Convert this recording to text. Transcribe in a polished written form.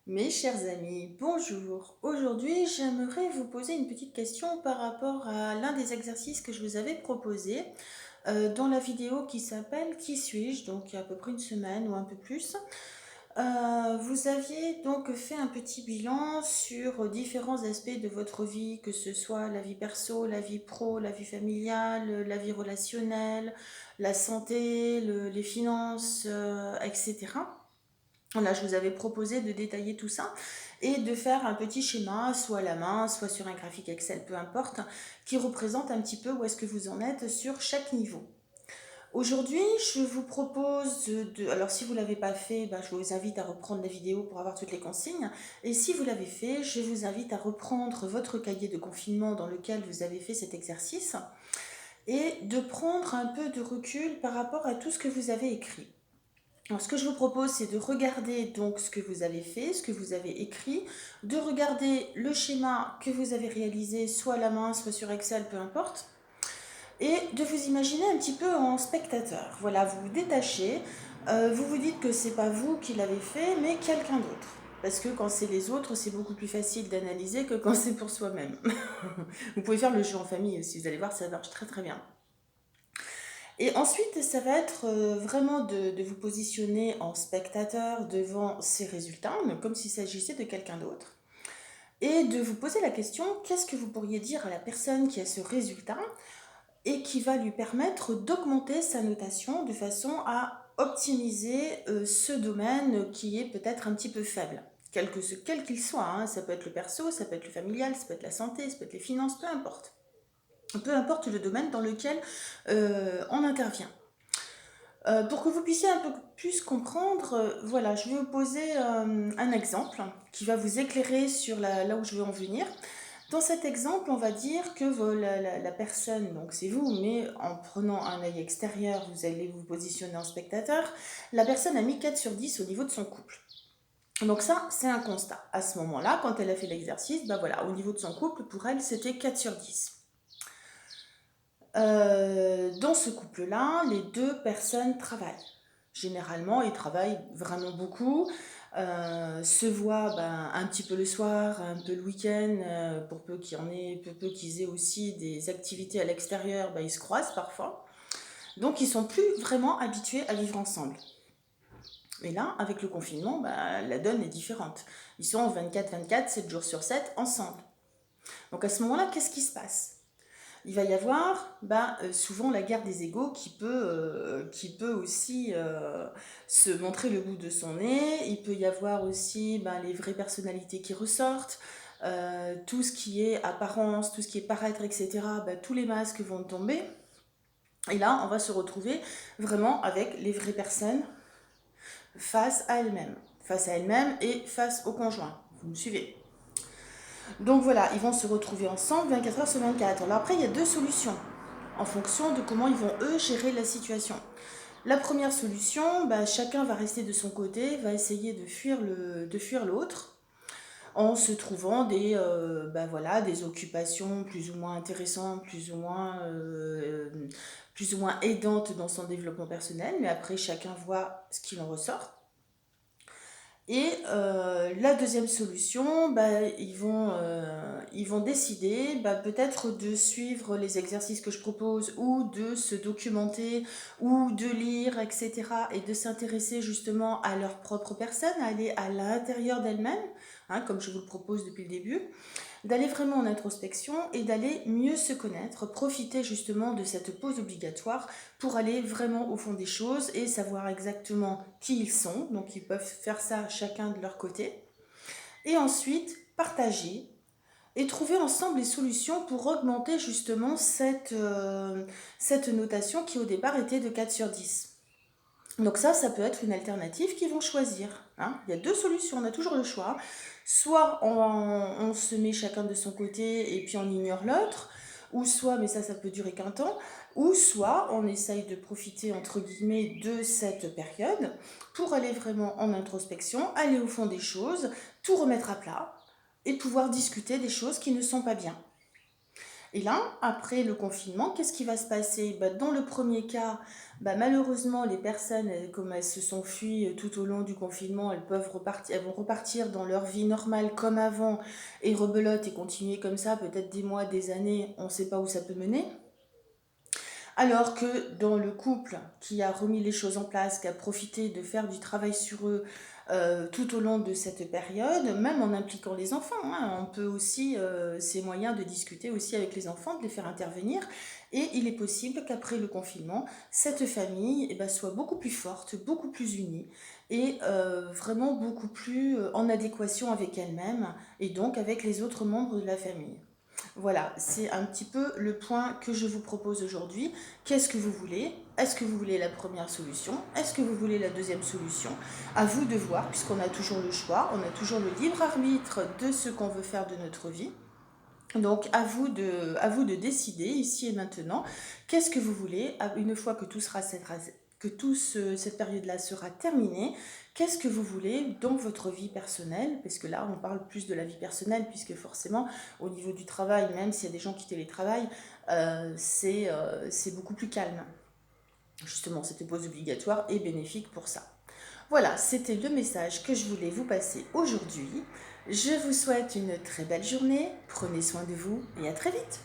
Mes chers amis, bonjour. Aujourd'hui, j'aimerais vous poser une petite question par rapport à l'un des exercices que je vous avais proposé dans la vidéo qui s'appelle Qui suis-je? Donc il y a à peu près une semaine ou un peu plus. Vous aviez donc fait un petit bilan sur différents aspects de votre vie, que ce soit la vie perso, la vie pro, la vie familiale, la vie relationnelle, la santé, les finances, etc. Voilà, je vous avais proposé de détailler tout ça et de faire un petit schéma, soit à la main, soit sur un graphique Excel, peu importe, qui représente un petit peu où est-ce que vous en êtes sur chaque niveau. Aujourd'hui, je vous propose alors si vous ne l'avez pas fait, je vous invite à reprendre la vidéo pour avoir toutes les consignes. Et si vous l'avez fait, je vous invite à reprendre votre cahier de confinement dans lequel vous avez fait cet exercice et de prendre un peu de recul par rapport à tout ce que vous avez écrit. Alors, ce que je vous propose, c'est de regarder donc ce que vous avez fait, ce que vous avez écrit, de regarder le schéma que vous avez réalisé, soit à la main, soit sur Excel, peu importe, et de vous imaginer un petit peu en spectateur. Voilà, vous vous détachez, vous vous dites que c'est pas vous qui l'avez fait, mais quelqu'un d'autre. Parce que quand c'est les autres, c'est beaucoup plus facile d'analyser que quand c'est pour soi-même. Vous pouvez faire le jeu en famille aussi, vous allez voir, ça marche très très bien. Et ensuite, ça va être vraiment de vous positionner en spectateur devant ces résultats, donc comme s'il s'agissait de quelqu'un d'autre, et de vous poser la question, qu'est-ce que vous pourriez dire à la personne qui a ce résultat et qui va lui permettre d'augmenter sa notation de façon à optimiser ce domaine qui est peut-être un petit peu faible. Quel qu'il soit, hein. Ça peut être le perso, ça peut être le familial, ça peut être la santé, ça peut être les finances, peu importe. Peu importe le domaine dans lequel on intervient. Pour que vous puissiez un peu plus comprendre, voilà, je vais vous poser un exemple qui va vous éclairer sur là où je veux en venir. Dans cet exemple, on va dire que la personne, donc c'est vous, mais en prenant un œil extérieur, vous allez vous positionner en spectateur, la personne a mis 4 sur 10 au niveau de son couple. Donc ça, c'est un constat. À ce moment-là, quand elle a fait l'exercice, voilà, au niveau de son couple, pour elle, c'était 4 sur 10. Dans ce couple-là, les deux personnes travaillent. Généralement, ils travaillent vraiment beaucoup, se voient un petit peu le soir, un peu le week-end, pour peu qu'il y en ait, peu qu'ils aient aussi des activités à l'extérieur, ils se croisent parfois. Donc, ils sont plus vraiment habitués à vivre ensemble. Et là, avec le confinement, la donne est différente. Ils sont 24-24, 7 jours sur 7, ensemble. Donc à ce moment-là, qu'est-ce qui se passe? Il va y avoir souvent la guerre des égos qui peut aussi se montrer le bout de son nez. Il peut y avoir aussi les vraies personnalités qui ressortent, tout ce qui est apparence, tout ce qui est paraître, etc. Tous les masques vont tomber. Et là, on va se retrouver vraiment avec les vraies personnes face à elles-mêmes et face au conjoint. Vous me suivez? Donc voilà, ils vont se retrouver ensemble 24 heures sur 24. Alors après, il y a deux solutions en fonction de comment ils vont, eux, gérer la situation. La première solution, chacun va rester de son côté, va essayer de fuir l'autre en se trouvant des occupations plus ou moins intéressantes, plus ou moins aidantes dans son développement personnel, mais après chacun voit ce qu'il en ressort. Et la deuxième solution, ils vont décider peut-être de suivre les exercices que je propose ou de se documenter ou de lire, etc. et de s'intéresser justement à leur propre personne, à aller à l'intérieur d'elles-mêmes, hein, comme je vous le propose depuis le début, d'aller vraiment en introspection et d'aller mieux se connaître, profiter justement de cette pause obligatoire pour aller vraiment au fond des choses et savoir exactement qui ils sont. Donc ils peuvent faire ça chacun de leur côté. Et ensuite, partager et trouver ensemble les solutions pour augmenter justement cette notation qui au départ était de 4 sur 10. Donc ça peut être une alternative qu'ils vont choisir, hein. Il y a deux solutions, on a toujours le choix. Soit on se met chacun de son côté et puis on ignore l'autre, ou soit, mais ça peut durer qu'un temps, ou soit on essaye de profiter entre guillemets de cette période pour aller vraiment en introspection, aller au fond des choses, tout remettre à plat et pouvoir discuter des choses qui ne sont pas bien. Et là, après le confinement, qu'est-ce qui va se passer? Bah, dans le premier cas, bah, malheureusement, les personnes, comme elles se sont fuies tout au long du confinement, elles vont repartir dans leur vie normale comme avant et rebelote et continuer comme ça, peut-être des mois, des années, on ne sait pas où ça peut mener. Alors que dans le couple qui a remis les choses en place, qui a profité de faire du travail sur eux tout au long de cette période, même en impliquant les enfants, hein, on peut aussi, c'est moyen de discuter aussi avec les enfants, de les faire intervenir. Et il est possible qu'après le confinement, cette famille eh ben, soit beaucoup plus forte, beaucoup plus unie et vraiment beaucoup plus en adéquation avec elle-même et donc avec les autres membres de la famille. Voilà, c'est un petit peu le point que je vous propose aujourd'hui. Qu'est-ce que vous voulez? Est-ce que vous voulez la première solution? Est-ce que vous voulez la deuxième solution? À vous de voir, puisqu'on a toujours le choix, on a toujours le libre arbitre de ce qu'on veut faire de notre vie. Donc à vous de décider ici et maintenant qu'est-ce que vous voulez une fois que cette période-là sera terminée. Qu'est-ce que vous voulez dans votre vie personnelle? Parce que là, on parle plus de la vie personnelle, puisque forcément, au niveau du travail, même s'il y a des gens qui télétravaillent, c'est beaucoup plus calme. Justement, cette pause obligatoire est bénéfique pour ça. Voilà, c'était le message que je voulais vous passer aujourd'hui. Je vous souhaite une très belle journée, prenez soin de vous et à très vite.